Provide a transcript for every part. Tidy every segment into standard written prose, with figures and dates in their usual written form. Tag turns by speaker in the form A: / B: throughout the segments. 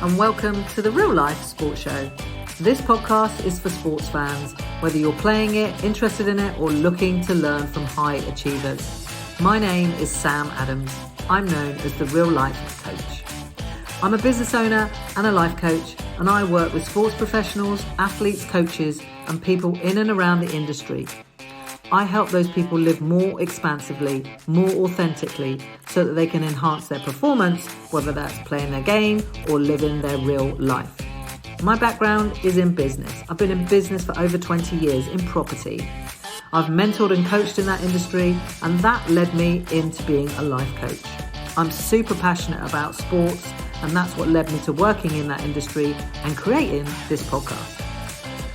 A: and welcome to the Real Life Sports Show. This podcast is for sports fans, whether you're playing it, interested in it, or looking to learn from high achievers. My name is Sam Adams. I'm known as the Real Life Coach. I'm a business owner and a life coach, and I work with sports professionals, athletes, coaches, and people in and around the industry. I help those people live more expansively, more authentically, so that they can enhance their performance, whether that's playing their game or living their real life. My background is in business. I've been in business for over 20 years in property. I've mentored and coached in that industry, and that led me into being a life coach. I'm super passionate about sports, and that's what led me to working in that industry and creating this podcast.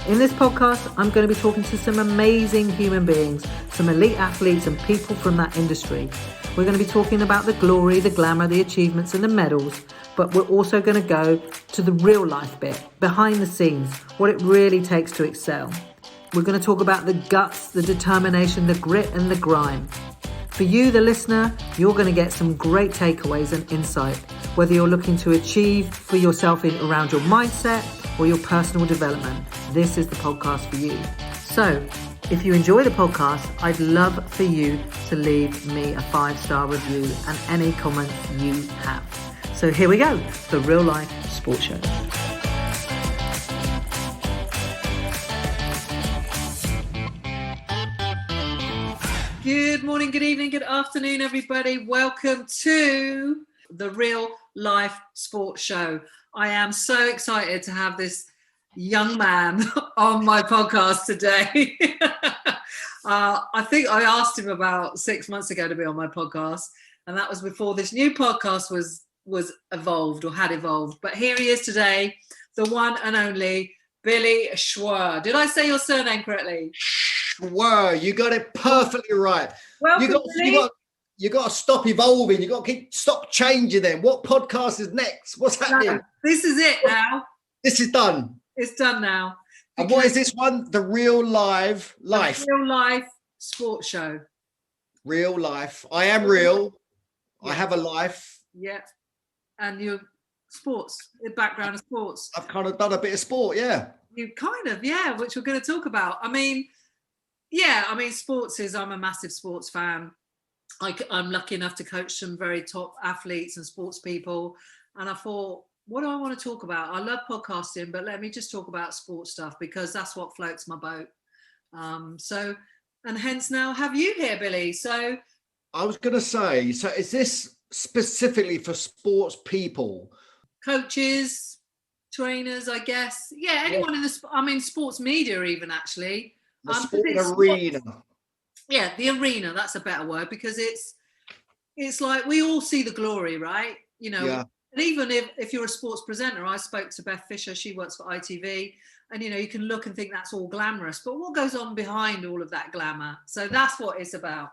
A: In this podcast, I'm going to be talking to some amazing human beings, some elite athletes and people from that industry. We're going to be talking about the glory, the glamour, the achievements and the medals, but we're also going to go to the real life bit, behind the scenes, what it really takes to excel. We're going to talk about the guts, the determination, the grit and the grime. For you, the listener, you're going to get some great takeaways and insight, whether you're looking to achieve for yourself around your mindset or your personal development. This is the podcast for you. So, if you enjoy the podcast, I'd love for you to leave me a 5-star review and any comments you have. So here we go, the Real Life Sports Show. Good morning, good evening, good afternoon, everybody. Welcome to the Real Life Sports Show. I am so excited to have this young man on my podcast today. I think I asked him about 6 months ago to be on my podcast, and that was before this new podcast was evolved or had evolved. But here he is today, the one and only Billy Schwer. Did I say your surname correctly?
B: Schwer, you got it perfectly right.
A: Welcome, Billy.
B: You got to stop evolving. You got to stop changing them. What podcast is next? What's happening?
A: No, this is it now.
B: This is done.
A: It's done now.
B: And what is this one? The Real Life Life.
A: Real Life Sports Show.
B: Real life. I am real.
A: Yeah.
B: I have a life.
A: Yeah. And your sports, the background of sports.
B: I've kind of done a bit of sport, yeah.
A: You kind of, yeah, which we're going to talk about. Sports is, I'm a massive sports fan. I'm lucky enough to coach some very top athletes and sports people. And I thought, what do I want to talk about? I love podcasting, but let me just talk about sports stuff because that's what floats my boat. And hence now have you here, Billy. So
B: I was going to say, so is this specifically for sports people?
A: Coaches, trainers, I guess. Yeah, anyone in the, sports media even actually.
B: The sport arena.
A: Yeah, the arena, that's a better word because it's like we all see the glory, right? You know,
B: yeah.
A: And even if you're a sports presenter, I spoke to Bedfordshire, she works for ITV, and you know, you can look and think that's all glamorous, but what goes on behind all of that glamour? So that's what it's about.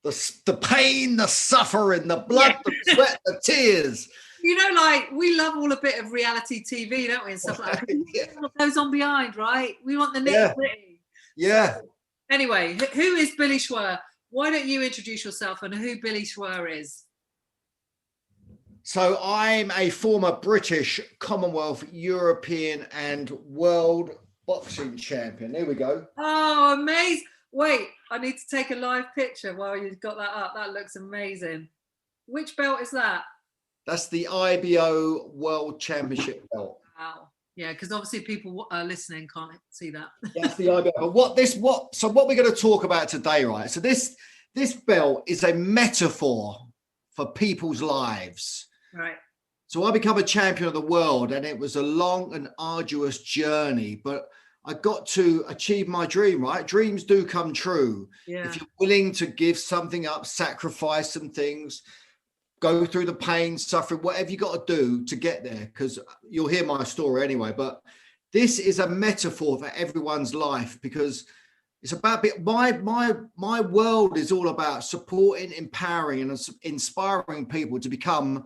B: The pain, the suffering, the blood, the sweat, the tears.
A: You know, like we love all a bit of reality TV, don't we? And stuff like that. Yeah. What goes on behind, right? We want the nitty-gritty.
B: Yeah.
A: Anyway, who is Billy Schwer? Why don't you introduce yourself and who Billy Schwer is?
B: So I'm a former British, Commonwealth, European and World Boxing Champion. There we go.
A: Oh, amazing. Wait, I need to take a live picture while you've got that up. That looks amazing. Which belt is that? That's
B: the IBO World Championship belt.
A: Wow. Yeah, because obviously people listening can't see that.
B: That's the IBO. But what we're going to talk about today, right? So this belt is a metaphor for people's lives.
A: Right.
B: So I become a champion of the world, and it was a long and arduous journey, but I got to achieve my dream, right? Dreams do come true.
A: Yeah.
B: If you're willing to give something up, sacrifice some things, go through the pain, suffering, whatever you got to do to get there, because you'll hear my story anyway. But this is a metaphor for everyone's life because it's about my world is all about supporting, empowering, and inspiring people to become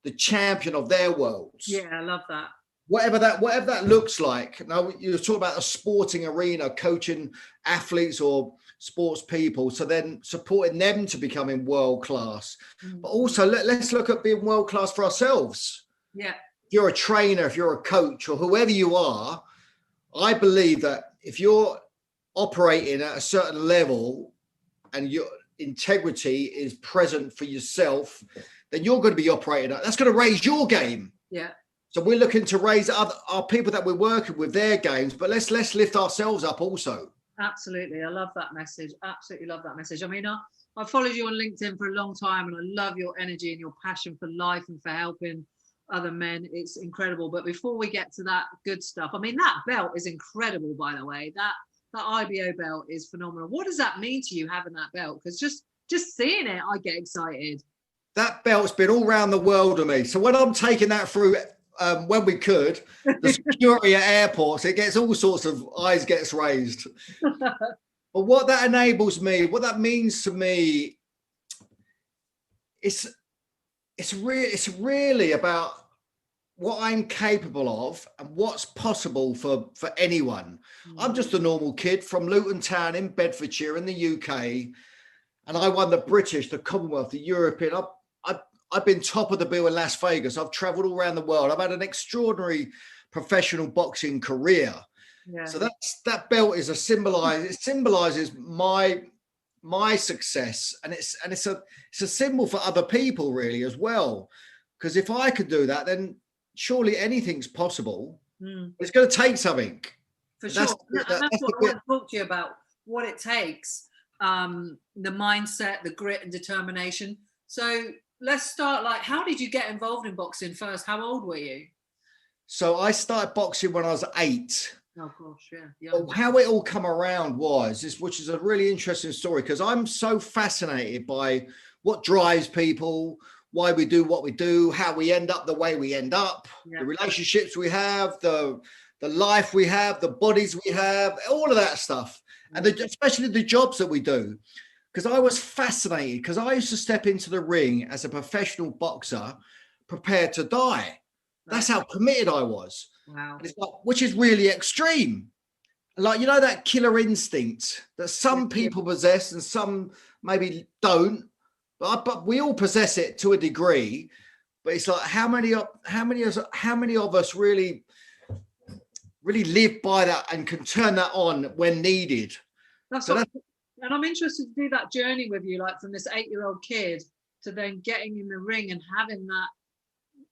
B: the champion of their worlds.
A: Yeah, I love that.
B: Whatever that looks like. Now you're talking about a sporting arena, coaching athletes or sports people, so then supporting them to becoming world class. But also let's look at being world class for ourselves.
A: Yeah.
B: you're a trainer, if you're a coach or whoever you are, I believe that if you're operating at a certain level and your integrity is present for yourself, then you're going to be operating at, that's going to raise your game.
A: Yeah.
B: So we're looking to raise our people that we're working with their games, but let's lift ourselves up also.
A: Absolutely. I love that message. Absolutely love that message. I mean, I followed you on LinkedIn for a long time, and I love your energy and your passion for life and for helping other men. It's incredible. But before we get to that good stuff, I mean, that belt is incredible, by the way. That IBO belt is phenomenal. What does that mean to you, having that belt? Because just seeing it, I get excited.
B: That belt's been all around the world of me. So when I'm taking that through, when we could, the security at airports, it gets all sorts of eyes gets raised. But what that enables me, what that means to me, it's really about what I'm capable of and what's possible for anyone. I'm just a normal kid from Luton Town in Bedfordshire in the UK, and I won the British, the Commonwealth, the European. I've been top of the bill in Las Vegas. I've traveled all around the world. I've had an extraordinary professional boxing career. Yeah. So that belt is it symbolizes my success, and it's a symbol for other people really as well. Because if I could do that, then surely anything's possible. It's going to take something.
A: For sure. That's what I want to talk to you about, what it takes, the mindset, the grit and determination. So let's start, like, how did you get involved in boxing first? How old were you?
B: So I started boxing when I was 8.
A: Oh gosh, yeah.
B: How it all come around which is a really interesting story, because I'm so fascinated by what drives people, why we do what we do, how we end up the way we end up, the relationships we have, the life we have, the bodies we have, all of that stuff, and especially the jobs that we do. Because I was fascinated, because I used to step into the ring as a professional boxer prepared to die. That's how committed I was.
A: Wow.
B: It's like, which is really extreme. Like, that killer instinct that some people possess and some maybe don't, but we all possess it to a degree. But it's like, how many of us really live by that and can turn that on when needed?
A: And I'm interested to do that journey with you, like from this 8-year-old kid to then getting in the ring and having that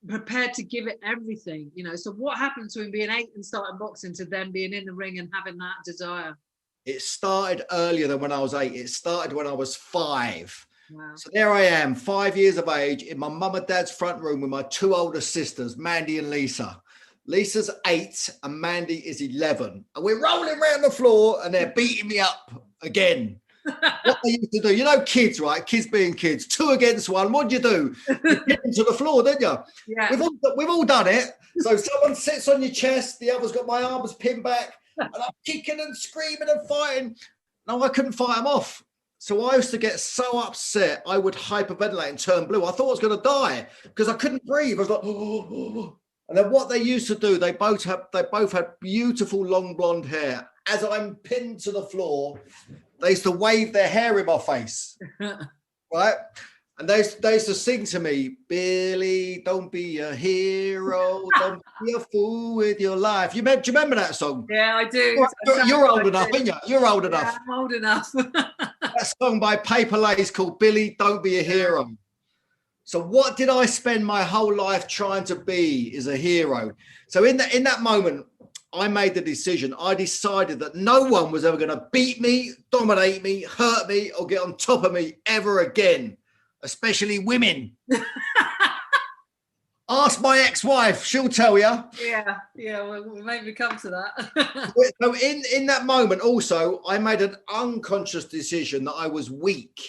A: prepared to give it everything, So what happened between being 8 and starting boxing to then being in the ring and having that desire?
B: It started earlier than when I was 8. It started when I was 5.
A: Wow.
B: So there I am, 5 years of age, in my mum and dad's front room with my 2 older sisters, Mandy and Lisa. Lisa's 8 and Mandy is 11. And we're rolling around the floor and they're beating me up again. What they used to do, kids, right? Kids being kids, 2 against 1. What'd you do? You get into the floor, didn't you?
A: Yeah.
B: We've all done it. So someone sits on your chest, the other's got my arms pinned back, and I'm kicking and screaming and fighting. No, I couldn't fight them off. So I used to get so upset, I would hyperventilate and turn blue. I thought I was going to die because I couldn't breathe. I was like, oh. And then what they used to do, they both had beautiful long blonde hair. As I'm pinned to the floor, they used to wave their hair in my face, right? And they used to sing to me, Billy, don't be a hero, don't be a fool with your life. Do you remember that song?
A: Yeah, I do.
B: You're old enough, aren't you? You're old enough.
A: Yeah, I'm old enough.
B: That song by Paper Lace called Billy, Don't Be a Hero. So what did I spend my whole life trying to be as a hero? So in that moment, I made the decision. I decided that no one was ever going to beat me, dominate me, hurt me, or get on top of me ever again, especially women. Ask my ex-wife, she'll tell you.
A: Yeah, we'll maybe come to that.
B: So in that moment also, I made an unconscious decision that I was weak.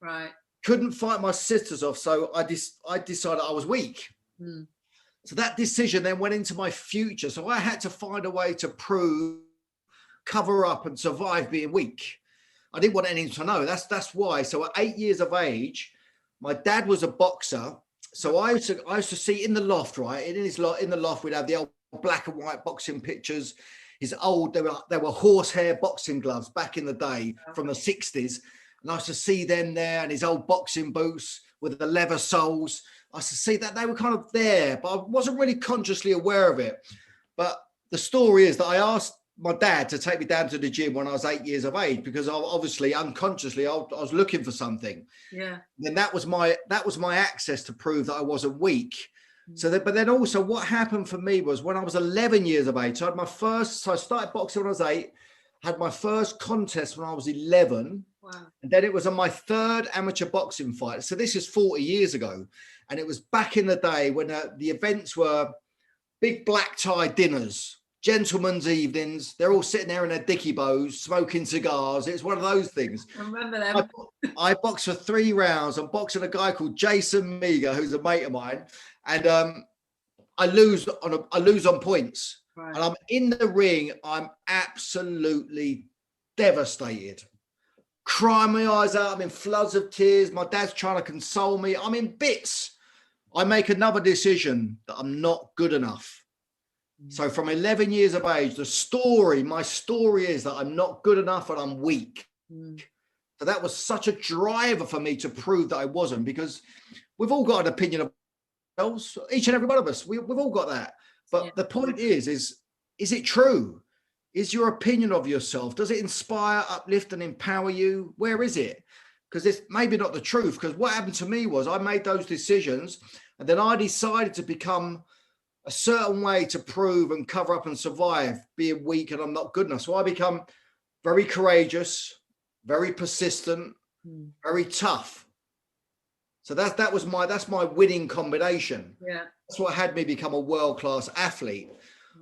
A: Right.
B: Couldn't fight my sisters off, so I decided I was weak. So that decision then went into my future. So I had to find a way to cover up and survive being weak. I didn't want anyone to know. That's why. So at 8 years of age, my dad was a boxer. So I used to see in the loft, right? In the loft, we'd have the old black and white boxing pictures. There were horsehair boxing gloves back in the day from the 60s. And I used to see them there and his old boxing boots with the leather soles. I see that they were kind of there, but I wasn't really consciously aware of it. But the story is that I asked my dad to take me down to the gym when I was 8 years of age, because obviously unconsciously I was looking for something.
A: Yeah.
B: And that was my access to prove that I wasn't weak. But then also what happened for me was when I was 11 years of age, so I started boxing when I was 8, had my first contest when I was 11.
A: Wow.
B: And then it was on my third amateur boxing fight. So this is 40 years ago. And it was back in the day when the events were big black tie dinners, gentlemen's evenings. They're all sitting there in their dicky bows, smoking cigars. It's one of those things.
A: I remember them.
B: I boxed for 3 rounds. I'm boxing a guy called Jason Meager, who's a mate of mine. And I lose on points. Right. And I'm in the ring. I'm absolutely devastated. Crying my eyes out. I'm in floods of tears. My dad's trying to console me. I'm in bits. I make another decision that I'm not good enough. So from 11 years of age, my story is that I'm not good enough and I'm weak. So that was such a driver for me to prove that I wasn't, because we've all got an opinion of ourselves, each and every one of us. We've all got that. But the point is it true? Is your opinion of yourself, does it inspire, uplift and empower you? Where is it? Because it's maybe not the truth. Because what happened to me was I made those decisions and then I decided to become a certain way to prove and cover up and survive being weak and I'm not good enough. So I become very courageous, very persistent, very tough. So that's my winning combination. Yeah. That's what had me become a world-class athlete.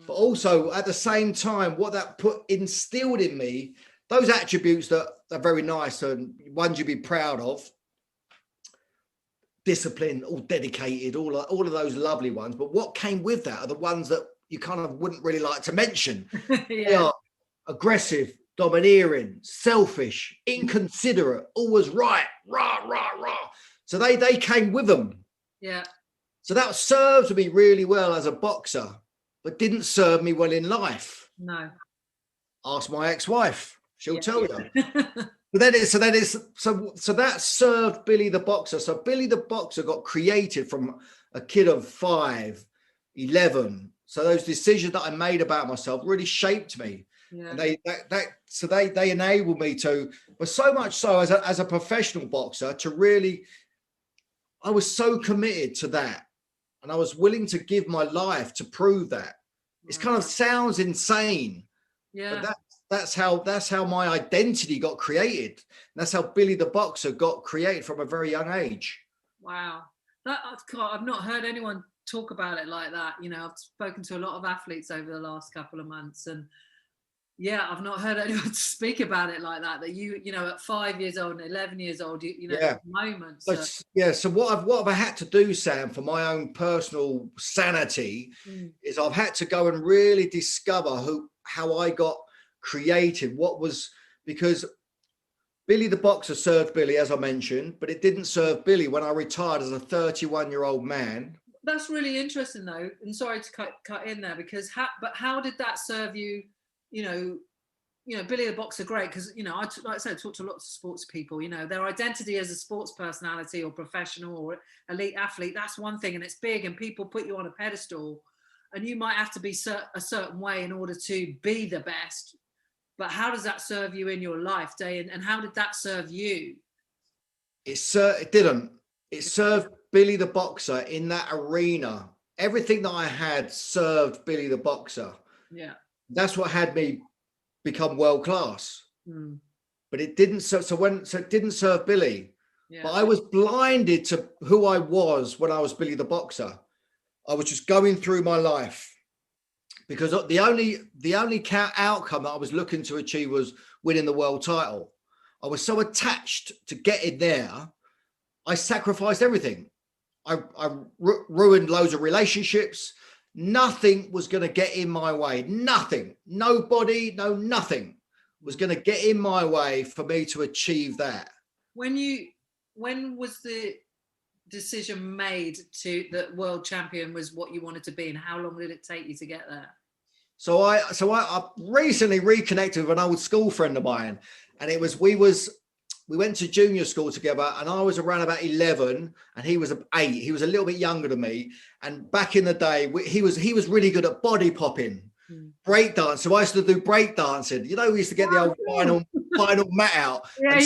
B: But also at the same time, what that instilled in me, those attributes that are very nice and ones you'd be proud of, discipline, all dedicated, all of those lovely ones. But what came with that are the ones that you kind of wouldn't really like to mention. They are aggressive, domineering, selfish, inconsiderate, always right, rah, rah, rah. So they came with them. Yeah. So that served me really well as a boxer, but didn't serve me well in life. No. Ask my ex-wife. She'll tell you. But so that served Billy the Boxer. So Billy the Boxer got created from a kid of 5, 11. So those decisions that I made about myself really shaped me. Yeah. And they enabled me to, but so much so as a professional boxer to really, I was so committed to that. And I was willing to give my life to prove that. It kind of sounds insane. Yeah. But that's how my identity got created. That's how Billy the Boxer got created from a very young age. Wow. I've not heard anyone talk about it like that. You know, I've spoken to a lot of athletes over the last couple of months, and I've not heard anyone speak about it like that. That you know, at 5 years old and 11 years old, moments. So what I've had to do, Sam, for my own personal sanity, is I've had to go and really discover how I got created. Because Billy the Boxer served Billy, as I mentioned, but it didn't serve Billy when I retired as a 31-year-old man. That's really interesting, though. And sorry to cut in there, because how did that serve you? You know, Billy the Boxer, great, because, you know, I talk to lots of sports people, you know, their identity as a sports personality or professional or elite athlete, that's one thing, and it's big, and people put you on a pedestal, and you might have to be a certain way in order to be the best. But how does that serve you in your life, Day? And how did that serve you? It didn't. It served Billy the Boxer in that arena. Everything that I had served Billy the Boxer. Yeah. That's what had me become world class. But it didn't. So it didn't serve Billy. Yeah. But I was blinded to who I was when I was Billy the Boxer. I was just going through my life, because the only outcome that I was looking to achieve was winning the world title. I was so attached to getting there, I sacrificed everything. I ruined loads of relationships. Nothing was going to get in my way. Nothing, nobody, nothing was going to get in my way for me to achieve that. When was the decision made that world champion was what you wanted to be, and how long did it take you to get there? So I recently reconnected with an old school friend of mine, and we was we went to junior school together, and I was around about 11 and he was 8. He was a little bit younger than me. And back in the day, he was really good at body popping, break dance. So I used to do break dancing. You know, we used to get the old final mat out.
C: Yeah.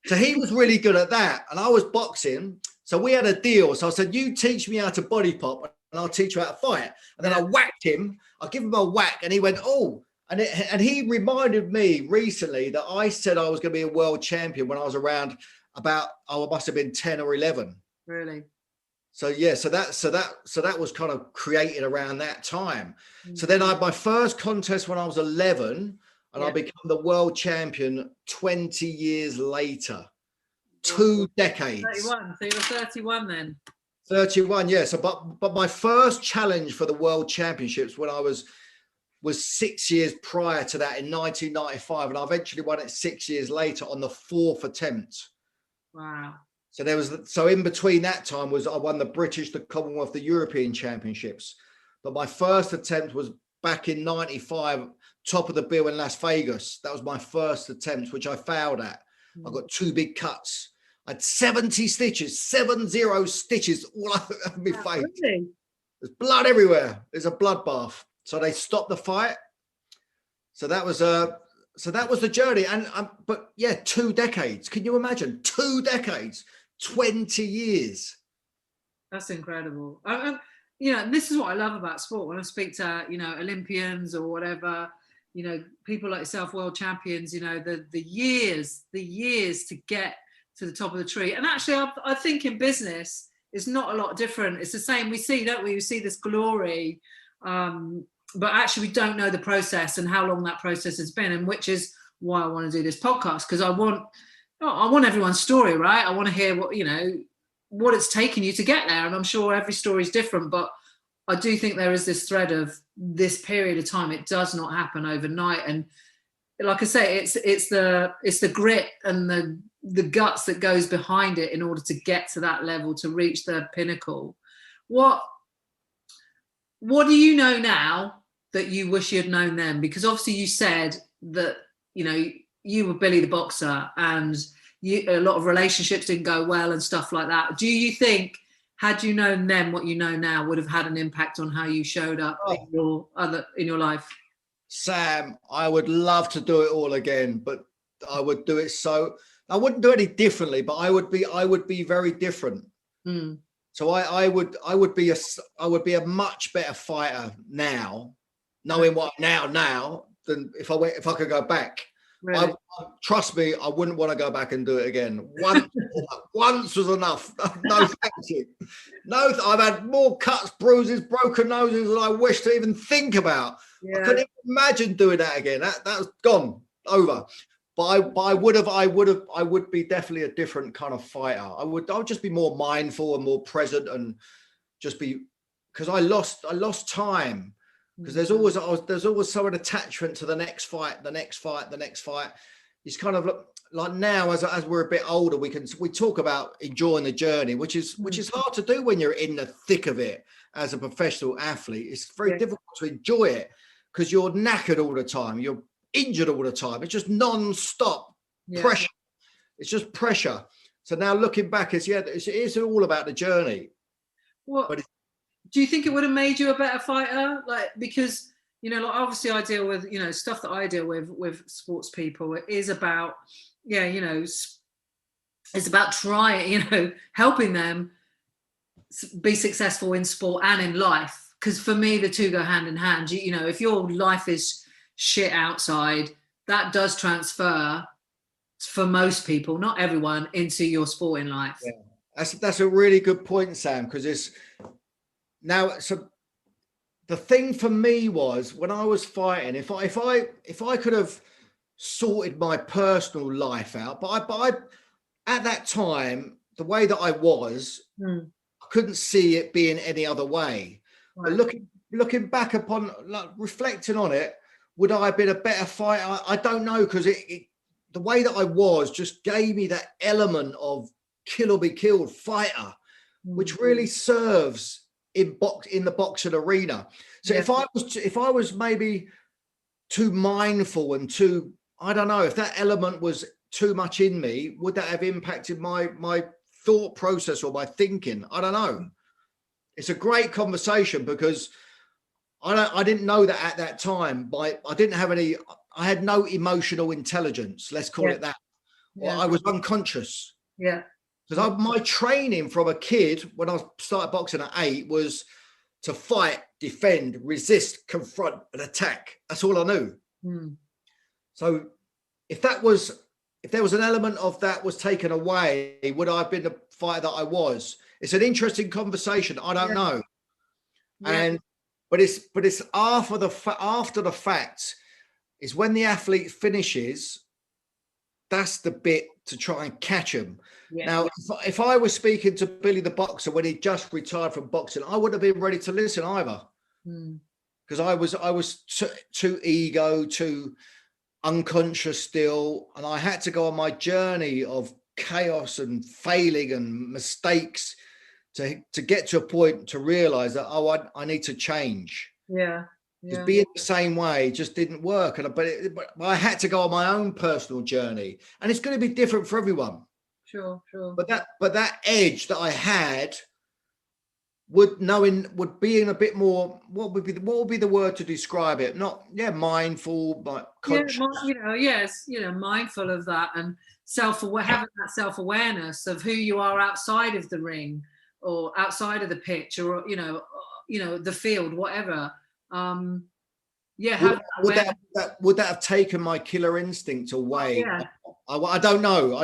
B: So he was really good at that. And I was boxing. So we had a deal. So I said, you teach me how to body pop and I'll teach you how to fight. And then I whacked him. I give him a whack and he went, oh. And he reminded me recently that I said I was going to be a world champion when I was around I must have been 10 or 11.
C: Really?
B: So yeah, so that was kind of created around that time. So then I had my first contest when I was 11, and I became the world champion 20 years later. 2 decades.
C: 31. So you were 31 then.
B: 31, yeah. So but my first challenge for the world championships when I was 6 years prior to that in 1995, and I eventually won it 6 years later on the 4th attempt.
C: Wow.
B: So in between that time I won the British, the Commonwealth, the European Championships. But my first attempt was back in 95, top of the bill in Las Vegas. That was my first attempt, which I failed at. I got 2 big cuts. I had 70 stitches, 70 stitches all over my face. Really? There's blood everywhere. There's a bloodbath. So they stopped the fight. So that was the journey. But yeah, 2 decades. Can you imagine? 2 decades, 20 years.
C: That's incredible. This is what I love about sport. When I speak to, Olympians or whatever, people like yourself, world champions, the years to get to the top of the tree. And actually, I think in business, it's not a lot different. It's the same. We see, don't we? We see this glory, but actually we don't know the process and how long that process has been, and which is why I want to do this podcast, because I want everyone's story, right? I want to hear what it's taken you to get there. And I'm sure every story is different, but I do think there is this thread of this period of time. It does not happen overnight. And like I say, it's the grit and the guts that goes behind it in order to get to that level, to reach the pinnacle. What do you know now that you wish you had known then? Because obviously you said that, you were Billy the boxer and a lot of relationships didn't go well and stuff like that. Do you think, had you known then what you know now, would have had an impact on how you showed up in your life?
B: Sam, I would love to do it all again, but I would do it I wouldn't do any differently, but I would be very different. So I would be a much better fighter now, knowing what now than if I could go back. Really? Trust me, I wouldn't want to go back and do it again. Once was enough. No, thank you. No, I've had more cuts, bruises, broken noses than I wish to even think about. I couldn't even imagine doing that again. That's gone, over. But I would be definitely a different kind of fighter. I would just be more mindful and more present, and just be, because I lost time. Because there's always so an attachment to the next fight. It's kind of like now, as we're a bit older, we talk about enjoying the journey, which is hard to do when you're in the thick of it as a professional athlete. It's very difficult to enjoy it because you're knackered all the time, you're injured all the time. It's just non-stop pressure. It's just pressure. So now looking back, it's all about the journey.
C: Do you think it would have made you a better fighter? Because, obviously I deal with, stuff that I deal with sports people. It is about, it's about trying, helping them be successful in sport and in life. Because for me, the two go hand in hand. If your life is shit outside, that does transfer for most people, not everyone, into your sporting life.
B: Yeah. That's a really good point, Sam, because it's, now, so the thing for me was when I was fighting, if I could have sorted my personal life out, but I at that time, the way that I was, I couldn't see it being any other way. Right. But looking back upon, reflecting on it, would I have been a better fighter? I don't know, because the way that I was just gave me that element of kill or be killed fighter, which really serves in the boxing arena. So if I was maybe too mindful and too, I don't know, if that element was too much in me, would that have impacted my thought process or my thinking? I don't know. It's a great conversation because I didn't know that at that time. I had no emotional intelligence, let's call it that. Or I was unconscious.
C: Yeah.
B: Because my training from a kid when I started boxing at 8 was to fight, defend, resist, confront, and attack. That's all I knew. So if there was an element of that was taken away, would I have been the fighter that I was? It's an interesting conversation. I don't know. Yeah. But it's after the fact is when the athlete finishes. That's the bit to try and catch him. Yeah. Now, if I was speaking to Billy the boxer when he just retired from boxing, I wouldn't have been ready to listen either, because I was too ego, too unconscious still, and I had to go on my journey of chaos and failing and mistakes to get to a point to realize that I need to change. Because being the same way just didn't work, but I had to go on my own personal journey, and it's going to be different for everyone.
C: Sure.
B: But that edge that I had would be in a bit more. What would be the word to describe it? Not mindful, but conscious.
C: Mindful of that and self-aware, having that self-awareness of who you are outside of the ring or outside of the pitch, or the field, whatever. Would that have taken my killer instinct away? I don't know.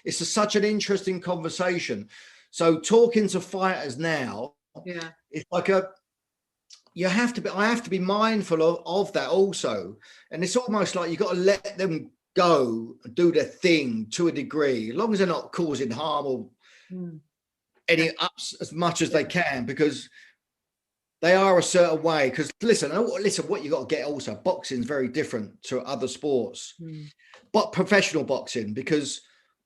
C: It's such an interesting conversation. So talking to fighters now, it's like I have to be mindful of that also. And it's almost like you've got to let them go and do their thing to a degree, as long as they're not causing harm or any ups as much as they can, because they are a certain way. Because listen, what you got to get also, boxing is very different to other sports, but professional boxing, because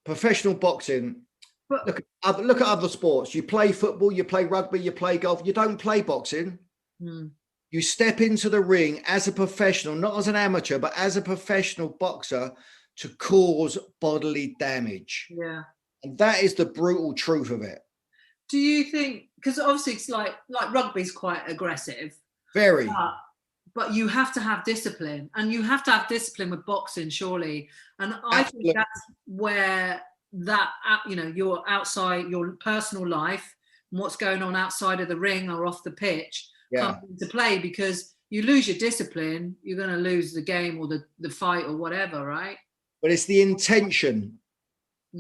C: professional boxing, look at other sports. You play football, you play rugby, you play golf. You don't play boxing. You step into the ring as a professional, not as an amateur, but as a professional boxer to cause bodily damage. Yeah.
B: And that is the brutal truth of it.
C: Do you think, because obviously it's like rugby's quite aggressive.
B: Very.
C: But you have to have discipline, and you have to have discipline with boxing, surely. And I think that's where that, your outside, your personal life and what's going on outside of the ring or off the pitch comes into play, because you lose your discipline, you're going to lose the game or the fight or whatever, right?
B: But it's the intention.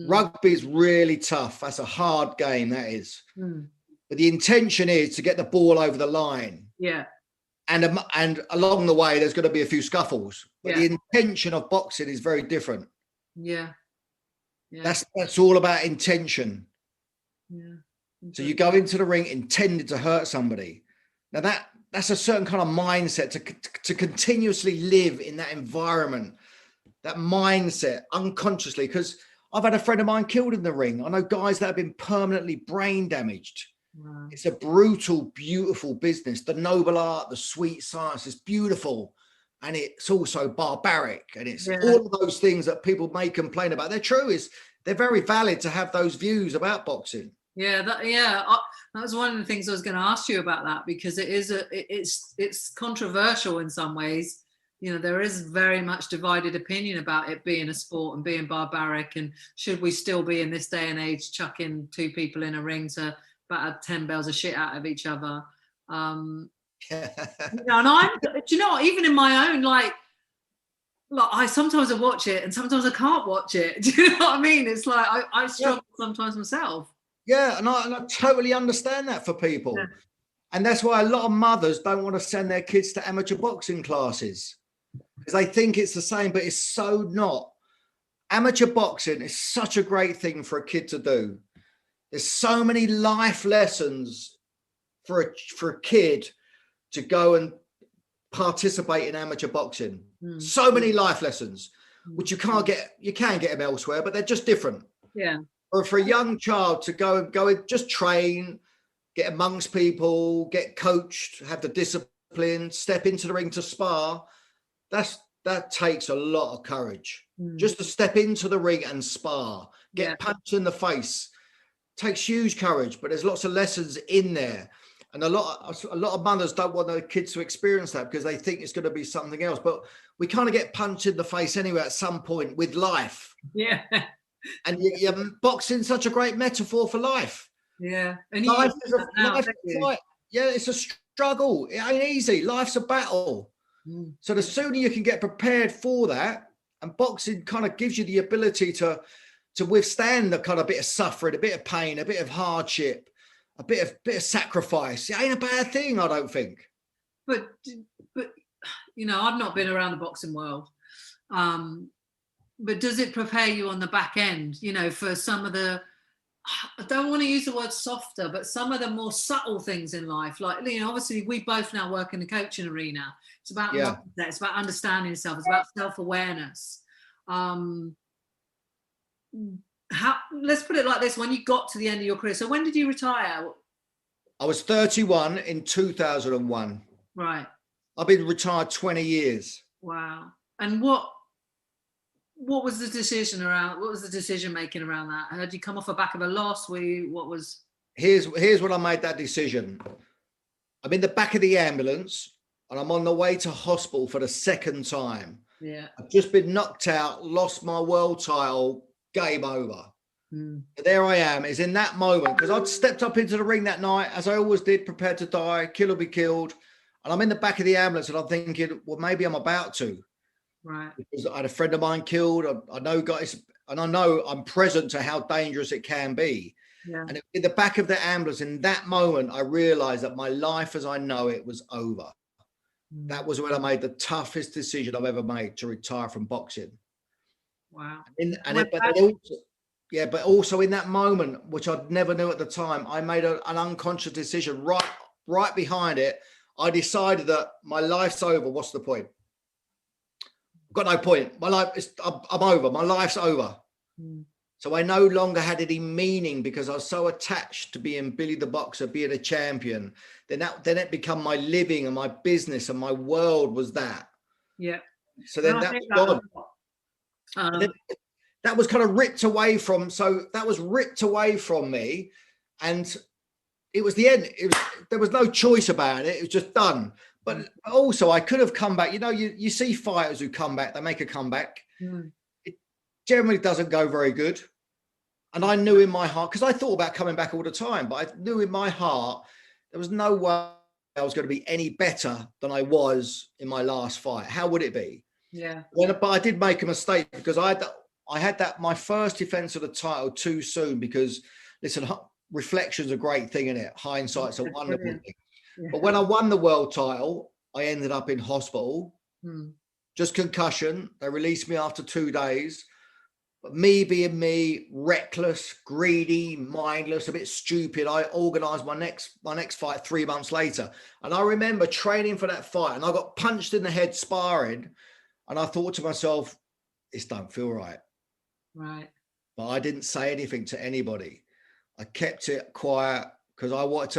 B: Rugby is really tough. That's a hard game, that is. But the intention is to get the ball over the line.
C: Yeah.
B: And along the way, there's going to be a few scuffles. But the intention of boxing is very different.
C: Yeah.
B: That's all about intention.
C: Yeah.
B: So you go into the ring intended to hurt somebody. Now that's a certain kind of mindset to continuously live in that environment, that mindset unconsciously, because I've had a friend of mine killed in the ring. I know guys that have been permanently brain damaged. Wow. It's a brutal, beautiful business. The noble art, the sweet science is beautiful. And it's also barbaric. And it's all of those things that people may complain about. They're true. They're very valid to have those views about boxing.
C: That was one of the things I was going to ask you about, that, because it's controversial in some ways. There is very much divided opinion about it being a sport and being barbaric, and should we still be in this day and age chucking two people in a ring to batter 10 bells of shit out of each other? And I'm, even in my own, like I sometimes I watch it and sometimes I can't watch it. Do you know what I mean? It's like I struggle sometimes myself.
B: Yeah, and I totally understand that for people. Yeah. And that's why a lot of mothers don't want to send their kids to amateur boxing classes, because they think it's the same, but it's so not. Amateur boxing is such a great thing for a kid to do. There's so many life lessons for a kid to go and participate in amateur boxing. So many life lessons, which you can get them elsewhere, but they're just different.
C: Yeah.
B: Or for a young child to go and just train, get amongst people, get coached, have the discipline, step into the ring to spar. That's that takes a lot of courage. Just to step into the ring and spar, get punched in the face, takes huge courage. But there's lots of lessons in there, and a lot of mothers don't want their kids to experience that because they think it's going to be something else. But we kind of get punched in the face anyway at some point with life.
C: Yeah.
B: And boxing's such a great metaphor for life.
C: Yeah. And
B: life is a fight. Yeah, it's a struggle. It ain't easy. Life's a battle. So the sooner you can get prepared for that, and boxing kind of gives you the ability to withstand the kind of bit of suffering, a bit of pain, a bit of hardship, a bit of sacrifice. It ain't a bad thing, I don't think.
C: But I've not been around the boxing world. But does it prepare you on the back end, for some of the, I don't want to use the word softer, but some of the more subtle things in life? Like, obviously we both now work in the coaching arena. It's about mindset, it's about understanding yourself, it's about self-awareness. Let's put it like this: when you got to the end of your career, so when did you retire?
B: I was 31 in 2001.
C: Right.
B: I've been retired 20 years.
C: Wow. And what was the decision around? What was the decision making around that? Had you come off the back of a loss? Here's
B: when I made that decision. I'm in the back of the ambulance and I'm on the way to hospital for the second time.
C: Yeah.
B: I've just been knocked out, lost my world title, game over. There I am. It's in that moment, because I'd stepped up into the ring that night, as I always did, prepared to die, kill or be killed. And I'm in the back of the ambulance and I'm thinking, well, maybe I'm about to.
C: Right.
B: Because I had a friend of mine killed. I know guys, and I know I'm present to how dangerous it can be.
C: Yeah.
B: And in the back of the ambulance, in that moment, I realized that my life as I know it was over. That was when I made the toughest decision I've ever made, to retire from boxing.
C: Wow.
B: But also in that moment, which I never knew at the time, I made an unconscious decision. Right behind it, I decided that my life's over. What's the point? Got no point. My life is, I'm over. My life's over. So I no longer had any meaning, because I was so attached to being Billy the Boxer, being a champion. Then it became my living and my business, and my world was that.
C: Yeah.
B: So then that was gone. That was kind of ripped away from. So that was ripped away from me, and it was the end. There was no choice about it. It was just done. But also, I could have come back. You see fighters who come back, they make a comeback. It generally doesn't go very good. And I knew in my heart, because I thought about coming back all the time, but I knew in my heart there was no way I was going to be any better than I was in my last fight. How would it be?
C: Yeah.
B: But I did make a mistake, because I had my first defense of the title too soon, because, listen, reflection's a great thing, isn't it? Hindsight's a wonderful thing. Yeah. But when I won the world title, I ended up in hospital, just concussion. They released me after 2 days. But me being me, reckless, greedy, mindless, a bit stupid, I organised my next fight 3 months later. And I remember training for that fight, and I got punched in the head sparring, and I thought to myself, this don't feel right.
C: Right.
B: But I didn't say anything to anybody. I kept it quiet, because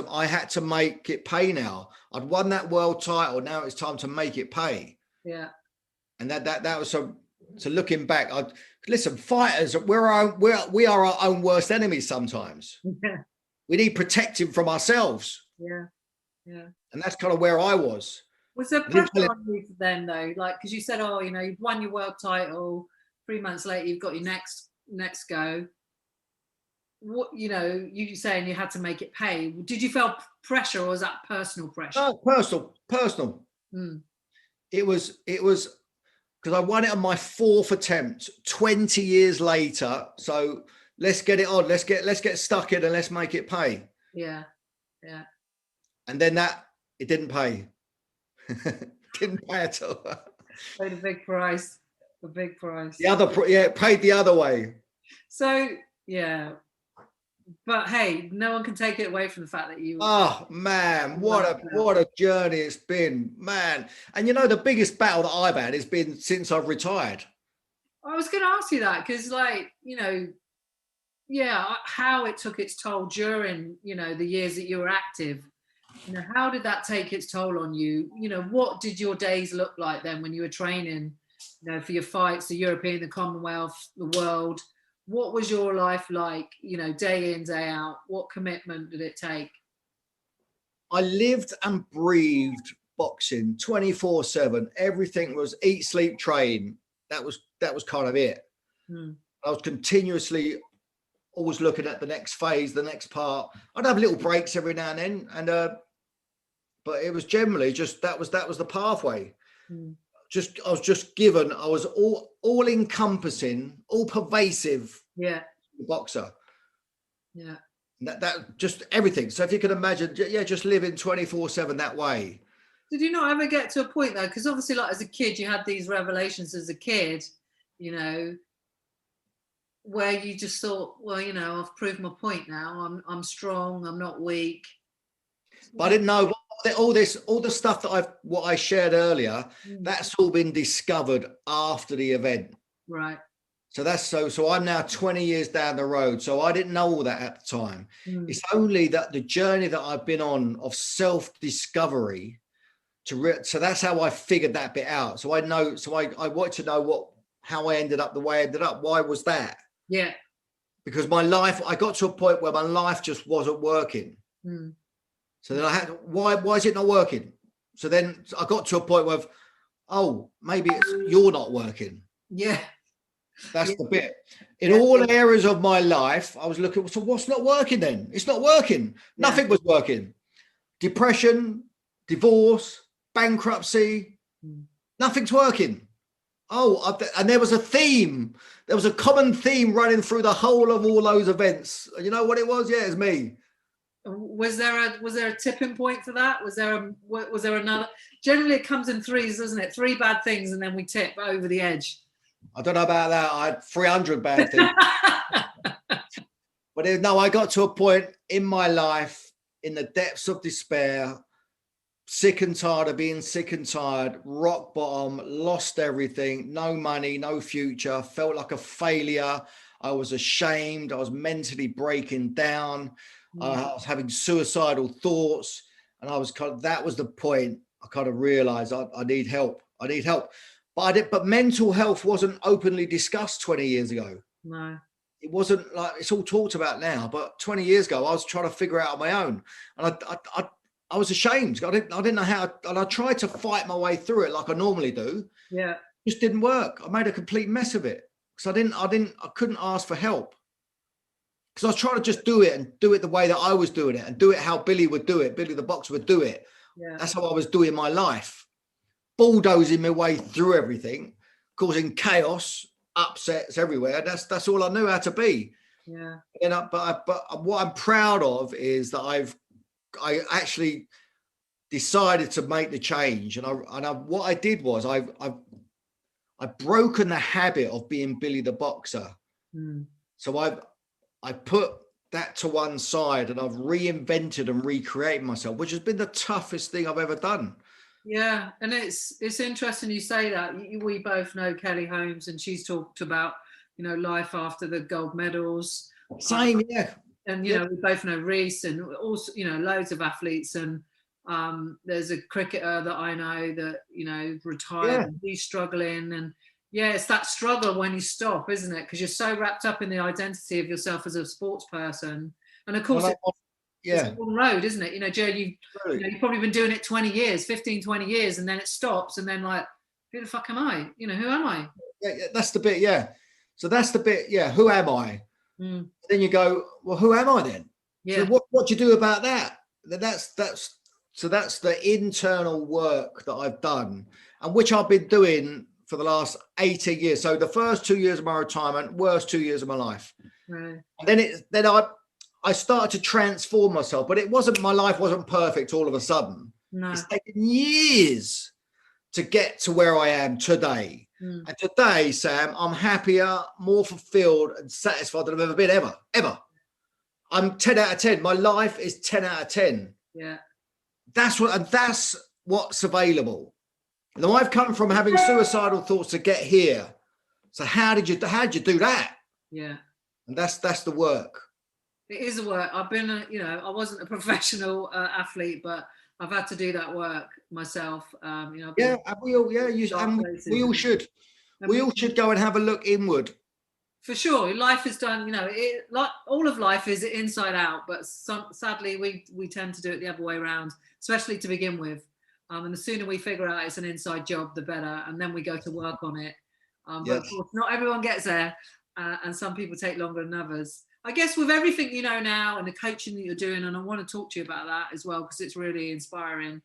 B: I had to make it pay now. I'd won that world title. Now it's time to make it pay.
C: Yeah.
B: And that was so looking back, listen, fighters, we are our own worst enemies sometimes.
C: Yeah.
B: We need protecting from ourselves.
C: Yeah. Yeah. And
B: that's kind of where I was.
C: Was there pressure on you then, though? Like, because you said, you've won your world title. 3 months later, you've got your next go. What, you saying you had to make it pay. Did you feel pressure, or was that personal pressure?
B: Oh, personal. It was because I won it on my 4th attempt 20 years later. So let's get it on. Let's get stuck in and let's make it pay.
C: Yeah. Yeah.
B: And then it didn't pay. Didn't pay at all.
C: Paid a big price. A big price.
B: It paid the other way.
C: So yeah. But hey, no one can take it away from the fact that you.
B: Oh man, what a journey it's been, man. And the biggest battle that I've had has been since I've retired.
C: I was going to ask you that, because, how it took its toll during, the years that you were active. How did that take its toll on you? What did your days look like then when you were training? you know, for your fights, the European, the Commonwealth, the world. What was your life like, you know, day in, day out? What commitment did it take?
B: I lived and breathed boxing 24/7. Everything was eat, sleep, train. That was kind of it. I was continuously always looking at the next phase, the next part. I'd have little breaks every now and then, and but it was generally just that was the pathway. I was just given. I was all encompassing, all pervasive.
C: Yeah,
B: boxer.
C: Yeah.
B: That just everything. So if you can imagine, yeah, just living 24/7 that way.
C: Did you not ever get to a point though? Because obviously, like as a kid, you had these revelations as a kid, you know, where you just thought, well, you know, I've proved my point now. I'm strong. I'm not weak.
B: But I didn't know all the stuff that what I shared earlier. That's all been discovered after the event.
C: Right.
B: So so I'm now 20 years down the road. So I didn't know all that at the time. It's only that the journey that I've been on of self-discovery so that's how I figured that bit out. So I know. So I wanted to know how I ended up the way I ended up. Why was that?
C: Yeah.
B: Because my life, I got to a point where my life just wasn't working. So then I had, why is it not working? So then I got to a point where, oh, maybe it's you're not working.
C: Yeah.
B: That's the bit. In all areas of my life, I was looking, so what's not working then? It's not working. Nothing was working. Depression, divorce, bankruptcy, nothing's working. Oh, and there was a theme. There was a common theme running through the whole of all those events. You know what it was? Yeah, it's me.
C: Was there a tipping point for that? Was there another? Generally, it comes in threes, doesn't it? 3 bad things, and then we tip over the edge.
B: I don't know about that. I had 300 bad things. But no, I got to a point in my life, in the depths of despair, sick and tired of being sick and tired, rock bottom, lost everything, no money, no future, felt like a failure. I was ashamed. I was mentally breaking down. I was having suicidal thoughts. And that was the point I kind of realized I need help. I need help. But mental health wasn't openly discussed 20 years ago.
C: No.
B: It wasn't like it's all talked about now, but 20 years ago, I was trying to figure it out on my own. And I was ashamed. I didn't know how, and I tried to fight my way through it like I normally do.
C: Yeah.
B: It just didn't work. I made a complete mess of it because I couldn't ask for help because I was trying to just do it and do it the way that I was doing it and do it how Billy would do it. Billy the boxer would do it.
C: Yeah.
B: That's how I was doing my life. Bulldozing my way through everything, causing chaos, upsets everywhere. That's all I knew how to be.
C: Yeah.
B: But what I'm proud of is that I actually decided to make the change, what I did was I've broken the habit of being Billy the boxer. So I put that to one side and I've reinvented and recreated myself, which has been the toughest thing I've ever done.
C: Yeah, and it's interesting you say that. We both know Kelly Holmes, and she's talked about, you know, life after the gold medals.
B: Same, yeah.
C: And you know, we both know Reese, and also, you know, loads of athletes. And there's a cricketer that I know that, you know, retired. And he's struggling, and yeah, it's that struggle when you stop, isn't it? Because you're so wrapped up in the identity of yourself as a sports person, and of course. It's a long road, isn't it? You know, Joe, you've probably been doing it 20 years, 15, 20 years, and then it stops. And then like, who the fuck am I? You know, who am I?
B: Yeah, that's the bit. Yeah. So that's the bit. Yeah. Who am I? Then you go, well, who am I then?
C: Yeah.
B: So what do you do about that? That's the internal work that I've done and which I've been doing for the last 18 years. So the first 2 years of my retirement, worst 2 years of my life.
C: Right.
B: And then I started to transform myself, but my life wasn't perfect all of a sudden.
C: No.
B: It's taken years to get to where I am today. And today, Sam, I'm happier, more fulfilled and satisfied than I've ever been, ever. I'm 10 out of 10. My life is 10 out of 10.
C: Yeah.
B: That's what's available. Now I've come from having suicidal thoughts to get here. So how did you do that?
C: Yeah.
B: And that's the work.
C: It is a work. I've been, you know, I wasn't a professional athlete, but I've had to do that work myself.
B: Yeah, and we all, we all should. We all should go and have a look inward.
C: For sure, life is done. Like all of life is inside out, but sadly we tend to do it the other way around, especially to begin with. And the sooner we figure out it's an inside job, the better, and then we go to work on it. But of course, not everyone gets there, and some people take longer than others. I guess with everything you know now and the coaching that you're doing, and I want to talk to you about that as well because it's really inspiring.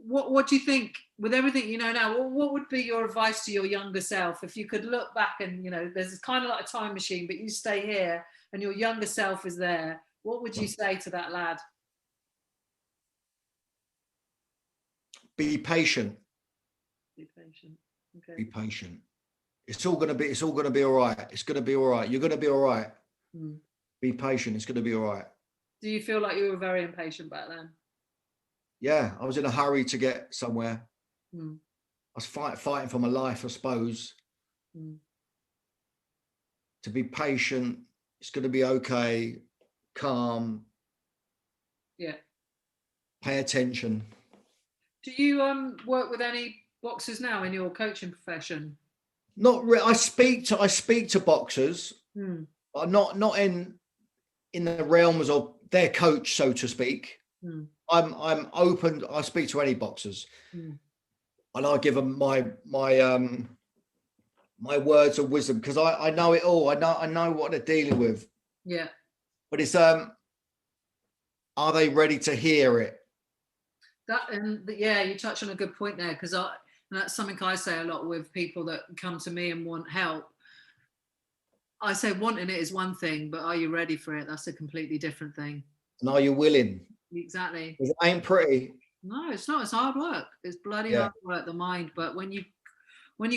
C: What do you think with everything you know now? What would be your advice to your younger self if you could look back and there's kind of like a time machine, but you stay here and your younger self is there? What would you say to that lad?
B: Be patient.
C: Be patient. Okay.
B: Be patient. It's all gonna be all right. It's gonna be all right. You're gonna be all right. Be patient. It's gonna be all right.
C: Do you feel like you were very impatient back then?
B: Yeah, I was in a hurry to get somewhere. I was fighting for my life, I suppose. To be patient, it's going to be okay, calm. Yeah. Pay attention.
C: Do you work with any boxers now in your coaching profession?
B: Not really. I speak to boxers, but not in the realms of their coach, so to speak. I'm open. I speak to any boxers, and I give them my words of wisdom because I know it all. I know what they're dealing with.
C: Yeah.
B: But it's are they ready to hear it?
C: You touch on a good point there because that's something I say a lot with people that come to me and want help. I say wanting it is one thing, but are you ready for it? That's a completely different thing.
B: And are you willing?
C: Exactly.
B: It ain't pretty.
C: No, it's not. It's hard work. It's bloody hard work, the mind. But when you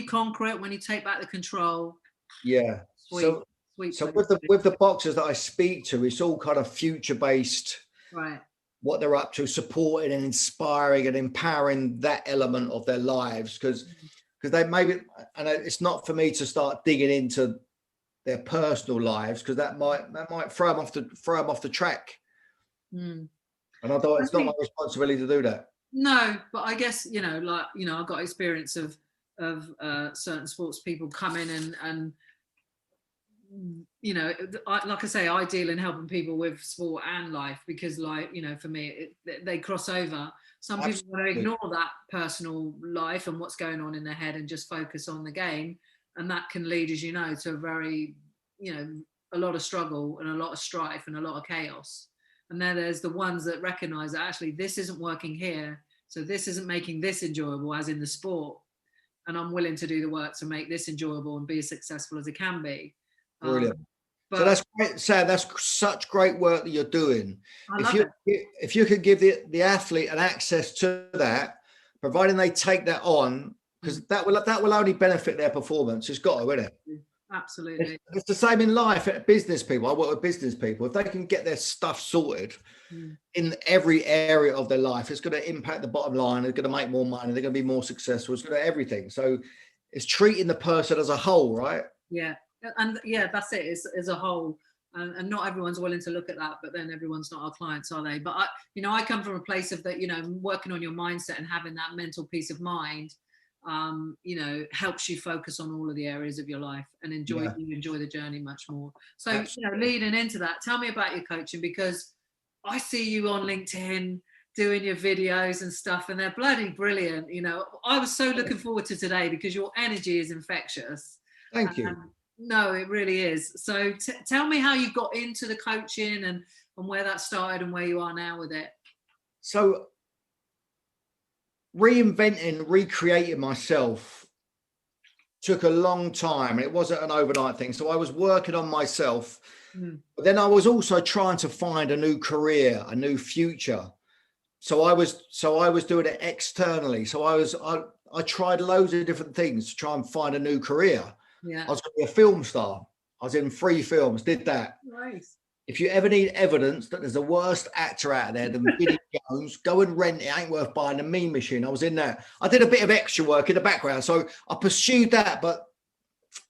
C: conquer it, when you take back the control.
B: Yeah. So with the boxers that I speak to, it's all kind of future based.
C: Right.
B: What they're up to, supporting and inspiring and empowering that element of their lives because they maybe, and it's not for me to start digging into their personal lives because that might throw them off the track. And it's not my responsibility to do that. No,
C: but I guess I've got experience of certain sports people come in and like I say, I deal in helping people with sport and life because, for me, they cross over. Some people want to ignore that personal life and what's going on in their head and just focus on the game, and that can lead, as you know, to a very, a lot of struggle and a lot of strife and a lot of chaos. And then there's the ones that recognize that actually this isn't working here. So this isn't making this enjoyable as in the sport. And I'm willing to do the work to make this enjoyable and be as successful as it can be.
B: Brilliant. So that's great, Sam. That's such great work that you're doing. If you could give the athlete an access to that, providing they take that on, because that will only benefit their performance. It's got to, isn't it?
C: Absolutely.
B: It's the same in life. Business people, I work with business people. If they can get their stuff sorted in every area of their life, it's going to impact the bottom line. It's going to make more money. They're going to be more successful. It's going to everything. So it's treating the person as a whole, right?
C: Yeah. And that's it. It's as a whole. And not everyone's willing to look at that, but then everyone's not our clients, are they? But I come from a place of that, working on your mindset and having that mental peace of mind, helps you focus on all of the areas of your life and enjoy the journey much more. So, leading into that, tell me about your coaching, because I see you on LinkedIn doing your videos and stuff, and they're bloody brilliant. I was so looking forward to today because your energy is infectious.
B: Thank you.
C: No, it really is. So tell me how you got into the coaching and where that started and where you are now with it.
B: So reinventing, recreating myself took a long time. It wasn't an overnight thing. So I was working on myself, but then I was also trying to find a new career, a new future. So I was doing it externally. So I tried loads of different things to try and find a new career. Yeah. I was going to be a film star. I was in 3 films, did that.
C: Nice.
B: If you ever need evidence that there's a worse actor out there than Billy Jones, go and rent it. Ain't worth buying. The Mean Machine. I was in that. I did a bit of extra work in the background. So I pursued that, but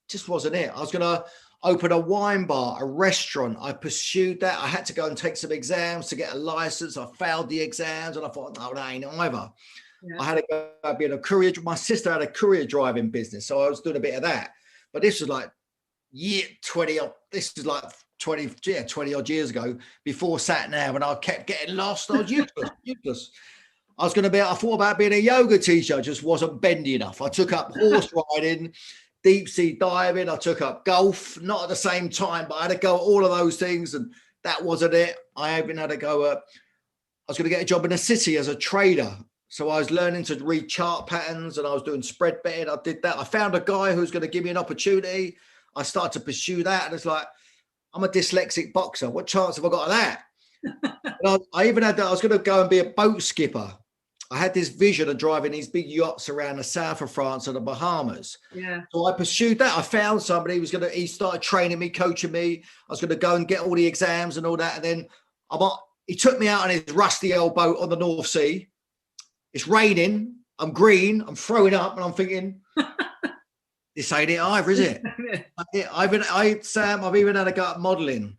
B: just wasn't it. I open a wine bar, a restaurant. I pursued that. I had to go and take some exams to get a license. I failed the exams and I thought, no, that ain't either. Yeah. I had to go be a courier. My sister had a courier driving business, so I was doing a bit of that. But this was like 20 odd years ago, before sat nav, and I kept getting lost. I was useless. I thought about being a yoga teacher. I just wasn't bendy enough. I took up horse riding, deep sea diving. I took up golf, not at the same time, but I had to go at all of those things, and that wasn't it. I even had to go. I was going to get a job in a city as a trader. So I was learning to read chart patterns, and I was doing spread betting. I did that. I found a guy who was going to give me an opportunity. I started to pursue that. And it's like, I'm a dyslexic boxer. What chance have I got of that? I even had that. I was going to go and be a boat skipper. I had this vision of driving these big yachts around the south of France and the Bahamas.
C: Yeah.
B: So I pursued that. I found somebody who he started training me, coaching me. I was going to go and get all the exams and all that. And then he took me out on his rusty old boat on the North Sea. It's raining. I'm green. I'm throwing up, and I'm thinking, this ain't it either, is it? Sam, I've even had a go at modelling.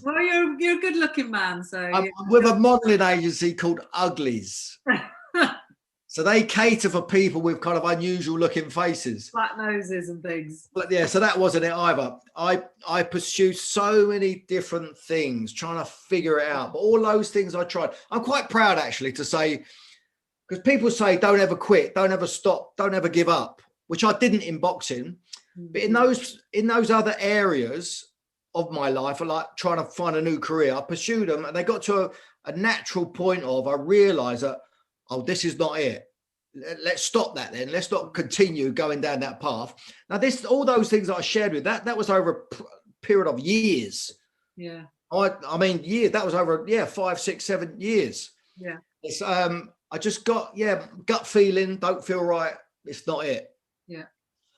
C: Well, you're a good-looking man, so
B: I'm with a modelling agency called Uglies. So they cater for people with kind of unusual-looking faces,
C: flat noses and things.
B: But yeah, so that wasn't it either. I pursued so many different things, trying to figure it out. But all those things I tried. I'm quite proud, actually, to say, because people say, don't ever quit, don't ever stop, don't ever give up, which I didn't in boxing. But in those other areas of my life, I like trying to find a new career. I pursued them, and they got to a natural point of, I realized that, oh, this is not it. Let's stop that then. Let's not continue going down that path. Now, all those things that I shared with, that was over a period of years.
C: Yeah.
B: I mean, years. That was over 5, 6, 7 years.
C: Yeah.
B: It's I just got gut feeling, don't feel right. It's not it.
C: Yeah.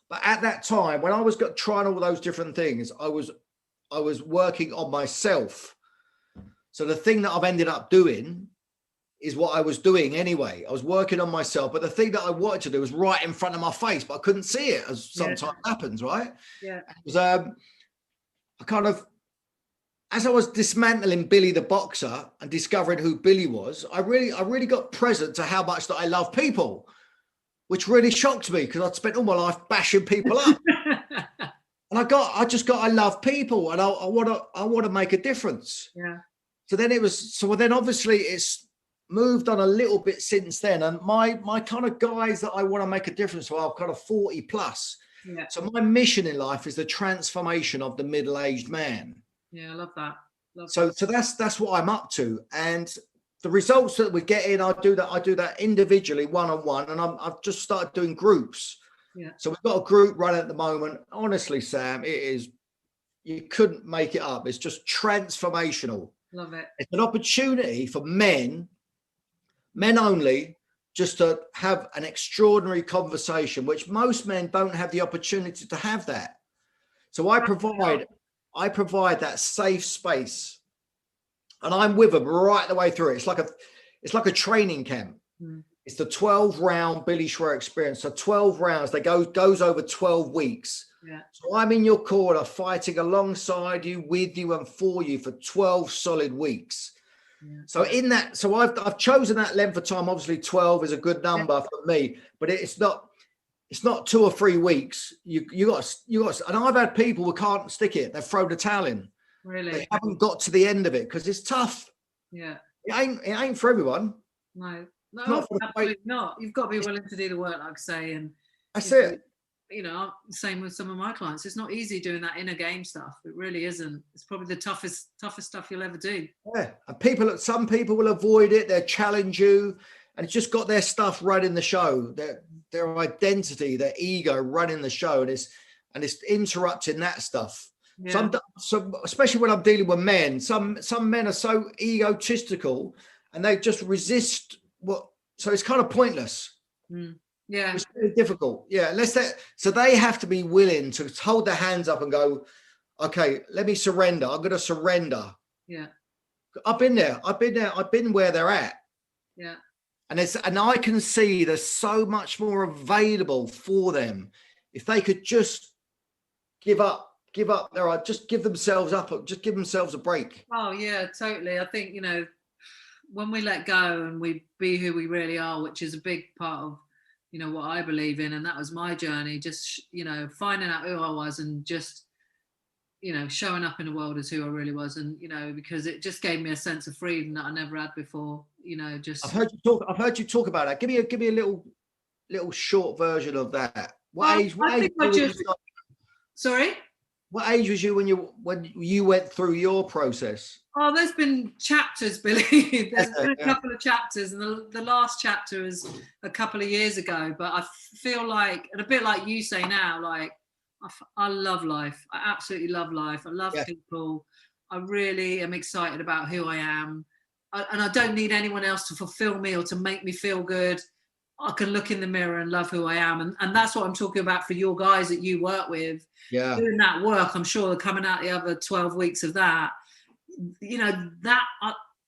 B: But at that time, when I was trying all those different things, I was working on myself. So the thing that I've ended up doing is what I was doing anyway. I was working on myself, but the thing that I wanted to do was right in front of my face, but I couldn't see it, as sometimes happens, right?
C: Yeah.
B: It was, I kind of, as I was dismantling Billy the boxer and discovering who Billy was, I really got present to how much that I love people, which really shocked me, because I'd spent all my life bashing people up. And I love people, and I want to make a difference.
C: Yeah.
B: So then obviously it's moved on a little bit since then. And my kind of guys that I want to make a difference to are kind of 40 plus.
C: Yeah.
B: So my mission in life is the transformation of the middle-aged man.
C: Yeah, I love that.
B: So that's what I'm up to. And the results that we're getting, I do that individually, one-on-one, and I've just started doing groups.
C: Yeah.
B: So we've got a group running at the moment. Honestly, Sam, you couldn't make it up. It's just transformational.
C: Love it.
B: It's an opportunity for men only, just to have an extraordinary conversation, which most men don't have the opportunity to have that. So I provide that safe space, and I'm with them right the way through it. It's like a training camp. It's the 12-round Billy Schwer experience. So 12 rounds, goes over 12 weeks.
C: Yeah.
B: So I'm in your corner, fighting alongside you, with you, and for you for 12 solid weeks. Yeah. So I've chosen that length of time. Obviously 12 is a good number for me, but it's not 2 or 3 weeks. You got, and I've had people who can't stick it. They've thrown the towel in.
C: Really?
B: They haven't got to the end of it because it's tough.
C: Yeah.
B: It ain't for everyone.
C: No, absolutely not. You've got to be willing to do the work, like I say, and
B: that's it.
C: Same with some of my clients. It's not easy doing that inner game stuff. It really isn't. It's probably the toughest stuff you'll ever do.
B: Yeah, and some people will avoid it. They'll challenge you, and it's just got their stuff running the show. Their identity, their ego running the show, and it's interrupting that stuff. Yeah. So especially when I'm dealing with men, some men are so egotistical, and they just resist so it's kind of pointless.
C: Yeah,
B: it's really difficult. Yeah, so they have to be willing to hold their hands up and go, okay, let me surrender. I'm going to surrender.
C: Yeah,
B: I've been there. I've been where they're at.
C: Yeah,
B: and I can see there's so much more available for them if they could just give up give up their, just give themselves up, just give themselves a break.
C: Oh yeah, totally. I think, when we let go and we be who we really are, which is a big part of, what I believe in, and that was my journey, just, finding out who I was and just, showing up in the world as who I really was. And, because it just gave me a sense of freedom that I never had before, just.
B: I've heard you talk about that. Give me a little short version of that. What age
C: Sorry?
B: What age was you when you went through your process?
C: Oh, there's been chapters, Billy. There's been a couple of chapters, and the last chapter is a couple of years ago. But I feel like, and a bit like you say now, like I love life. I absolutely love life. I love people. I really am excited about who I am, and I don't need anyone else to fulfill me or to make me feel good. I can look in the mirror and love who I am. And that's what I'm talking about for your guys that you work with.
B: Yeah.
C: Doing that work, I'm sure they're coming out the other 12 weeks of that. That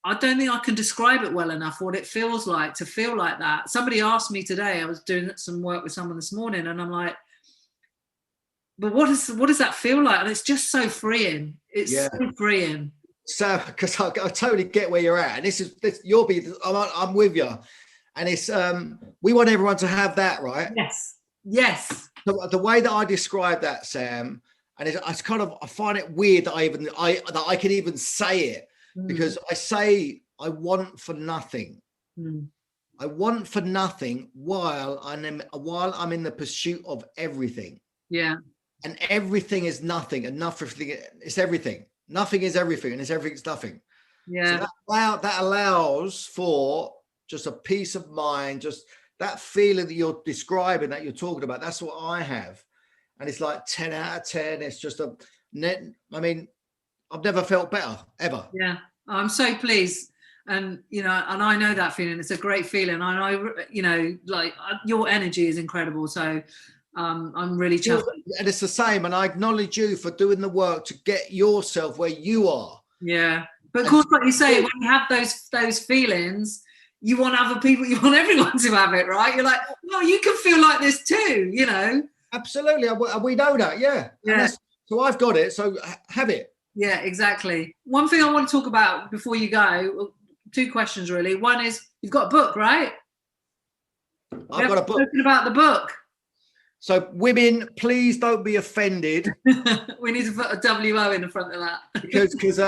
C: I don't think I can describe it well enough, what it feels like to feel like that. Somebody asked me today, I was doing some work with someone this morning, and I'm like, but what does that feel like? And it's just so freeing. It's so freeing.
B: So, because I totally get where you're at. And I'm with you. And it's we want everyone to have that, right?
C: Yes.
B: The way that I describe that, Sam, and it's kind of, I find it weird that I can even say it, because I say I want for nothing. I want for nothing while I'm in the pursuit of everything.
C: Yeah.
B: And everything is nothing, and nothing is everything. Nothing is everything, and everything's nothing.
C: Yeah.
B: So that allows for just a peace of mind, just that feeling that you're describing, that you're talking about. That's what I have. And it's like 10 out of 10. It's just I've never felt better, ever.
C: Yeah. I'm so pleased. And, and I know that feeling. It's a great feeling. And your energy is incredible. So I'm really chuffed.
B: And it's the same. And I acknowledge you for doing the work to get yourself where you are.
C: Yeah. But of course, like you say, when you have those feelings, you want other people, you want everyone to have it, right? You're like, well, you can feel like this too,
B: Absolutely. We know that, yeah. So I've got it, so have it.
C: Yeah, exactly. One thing I want to talk about before you go, 2 questions really. One is, you've got a book, right?
B: I've got a book.
C: Talking about the book.
B: So women, please don't be offended.
C: We need to put a WO in the front of that.
B: because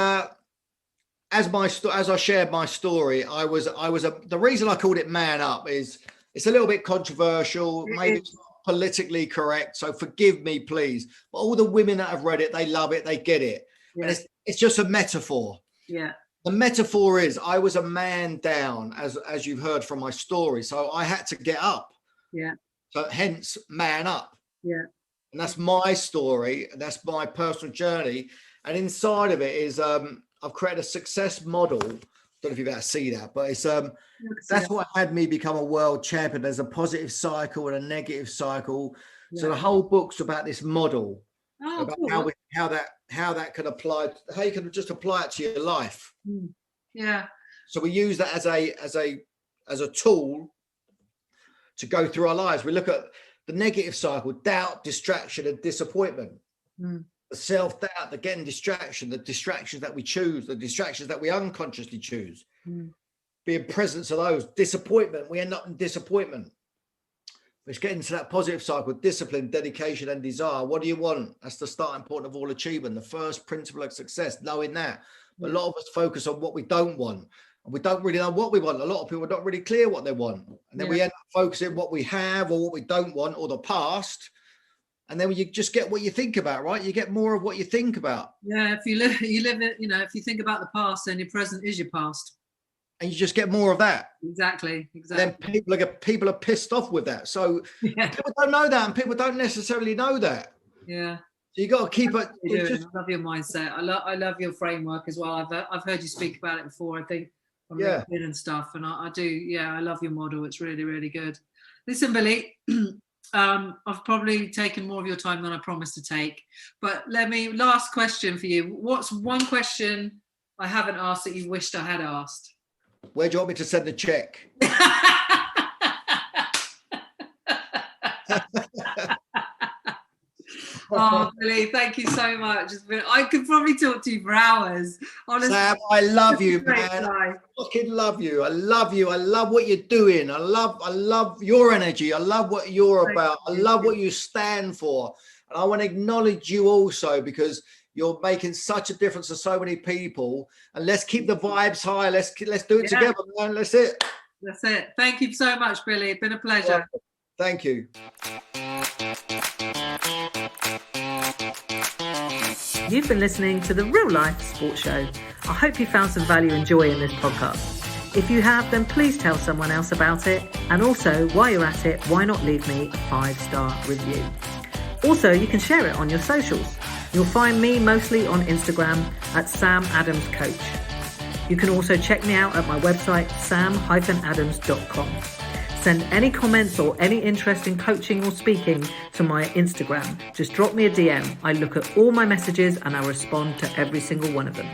B: as I shared my story, the reason I called it Man Up is it's a little bit controversial, maybe it's not politically correct, so forgive me, please. But all the women that have read it, they love it, they get it. Yeah. And it's just a metaphor.
C: Yeah.
B: The metaphor is I was a man down, as you've heard from my story, so I had to get up.
C: Yeah.
B: So hence Man Up.
C: Yeah.
B: And that's my story, and that's my personal journey. And inside of it is I've created a success model. Don't know if you've ever seen that, but it's that's what had me become a world champion. There's a positive cycle and a negative cycle. Yeah. So the whole book's about this model, about cool. how that can apply, how you can just apply it to your life.
C: Yeah.
B: So we use that as a tool to go through our lives. We look at the negative cycle: doubt, distraction, and disappointment. The self-doubt, the getting distraction, the distractions that we choose, the distractions that we unconsciously choose. Being present to those. Disappointment, we end up in disappointment. It's getting to that positive cycle: discipline, dedication, and desire. What do you want? That's the starting point of all achievement, the first principle of success, knowing that. But a lot of us focus on what we don't want, and we don't really know what we want. A lot of people are not really clear what they want, and then we end up focusing on what we have or what we don't want, or the past. And then you just get what you think about, right? You get more of what you think about.
C: Yeah, if you live it, if you think about the past, then your present is your past.
B: And you just get more of that.
C: Exactly.
B: Then people are pissed off with that. So people don't know that, and people don't necessarily know that.
C: Yeah.
B: So you got to keep it.
C: I love your mindset. I love your framework as well. I've heard you speak about it before, I think, on LinkedIn and stuff. And I do. Yeah, I love your model. It's really, really good. Listen, Billy. I've probably taken more of your time than I promised to take, but last question for you. What's one question I haven't asked that you wished I had asked?
B: Where do you want me to send the check?
C: Oh, Billy, thank you so much. I could probably talk to you for hours. Honestly,
B: Sam, I love you,
C: great
B: man.
C: guy.
B: I fucking love you. I love you. I love what you're doing. I love your energy. I love what you're about. I love what you stand for. And I want to acknowledge you also, because you're making such a difference to so many people. And let's keep the vibes high. Let's do it together, man. That's it.
C: That's it. Thank you so much, Billy. It's been a pleasure.
B: Thank you.
A: You've been listening to the Real Life Sports Show. I hope you found some value and joy in this podcast. If you have, then please tell someone else about it. And also, while you're at it, why not leave me a 5-star review? Also, you can share it on your socials. You'll find me mostly on Instagram at Sam Adams Coach. You can also check me out at my website, sam-adams.com. Send any comments or any interest in coaching or speaking to my Instagram. Just drop me a DM. I look at all my messages and I respond to every single one of them.